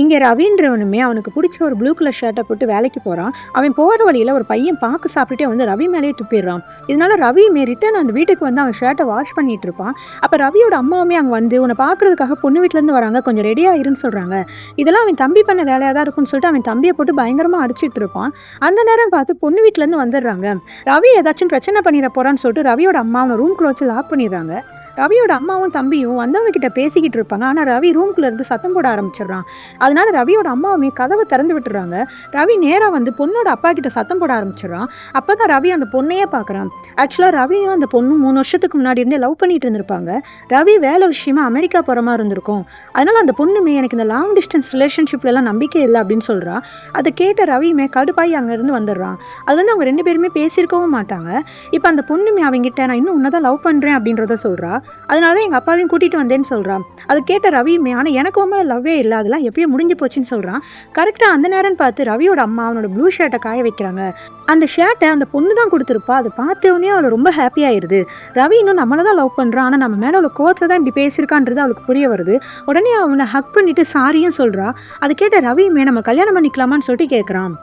இங்கே ரவின்றவனுமே அவனுக்கு பிடிச்ச ஒரு ப்ளூ கலர் ஷர்ட்டை போட்டு வேலைக்கு போகிறான். அவன் போகிற வழியில் ஒரு பையன் பாக்கு சாப்பிட்டுட்டே வந்து ரவி மேலேயே துப்பிடுறான். இதனால ரவியுமே ரிட்டன் அந்த வீட்டுக்கு வந்து அவன் ஷர்ட்டை வாஷ் பண்ணிட்டு இருப்பான். அப்போ ரவியோட அம்மாவுமே அங்கே வந்து உன்னை பார்க்கறதுக்காக பொண்ணு வீட்டிலேருந்து வராங்க, கொஞ்சம் ரெடியாக இருன்னு சொல்கிறாங்க. இதெல்லாம் அவன் தம்பி பண்ண வேலையாக தான் இருக்குன்னு சொல்லிட்டு அவன் தம்பியை போட்டு பயங்கரமாக அடிச்சிட்டு இருப்பான். அந்த நேரம் பார்த்து பொண்ணு வீட்டிலேருந்து வந்துடுறாங்க. ரவி ஏதாச்சும் பிரச்சனை பண்ணிட போகிறான்னு சொல்லிட்டு ரவியோட அம்மா அவனை ரூம்குள்ளே வச்சு லாக் பண்ணிடுறாங்க. ரவியோட அம்மாவும் தம்பியும் வந்தவங்க கிட்ட பேசிக்கிட்டு இருப்பாங்க. ஆனால் ரவி ரூம்குள்ள இருந்து சத்தம் போட ஆரம்பிச்சிடுறான். அதனால ரவியோட அம்மாவுமே கதவை திறந்து விட்டுறாங்க. ரவி நேராக வந்து பொண்ணோட அப்பா கிட்ட சத்தம் போட ஆரம்பிச்சிடுறான். அப்போ தான் ரவி அந்த பொண்ணையே பார்க்குறான். ஆக்சுவலாக ரவியும் அந்த பொண்ணும் 3 வருஷத்துக்கு முன்னாடி இருந்தே லவ் பண்ணிட்டு இருந்திருப்பாங்க. ரவி வேலை விஷயமா அமெரிக்கா போகிற மாதிரி இருந்திருக்கும். அதனால அந்த பொண்ணுமே எனக்கு இந்த லாங் டிஸ்டன்ஸ் ரிலேஷன்ஷிப்லலாம் நம்பிக்கை இல்லை அப்படின்னு சொல்கிறா. அதை கேட்ட ரவியுமே கடுப்பாகி அங்கேருந்து வந்துடுறான். அது வந்து அவங்க 2 பேருமே பேசியிருக்கவும் மாட்டாங்க. இப்போ அந்த பொண்ணுமே அவங்ககிட்ட நான் இன்னும் உன்னதான் லவ் பண்ணுறேன் அப்படின்றத சொல்கிறா. அதனால தான் எங்கள் அப்பாவையும் கூட்டிகிட்டு வந்தேன்னு சொல்கிறான். அதை கேட்ட ரவியுமே ஆனால் எனக்கு மேலே லவ்வே இல்லை, அதெல்லாம் எப்பயும் முடிஞ்சு போச்சுன்னு சொல்கிறான். கரெக்டாக அந்த நேரம் பார்த்து ரவியோட அம்மா அவனோட ப்ளூ ஷர்ட்டை காய வைக்கிறாங்க. அந்த ஷர்ட்டை அந்த பொண்ணு தான் கொடுத்துருப்பா. அதை பார்த்தவொடனே அவளை ரொம்ப ஹாப்பியாகிடுது. ரவி இன்னும் நம்மளை தான் லவ் பண்ணுறான், ஆனால் நம்ம மேலே அவ்வளோ கோவத்தில் தான் இப்படி பேசியிருக்கான்றது அவளுக்கு புரிய வருது. உடனே அவனை ஹக் பண்ணிட்டு சாரியும் சொல்கிறா. அதை கேட்ட ரவியுமே நம்ம கல்யாணம் பண்ணிக்கலாமான்னு சொல்லிட்டு கேட்குறான்.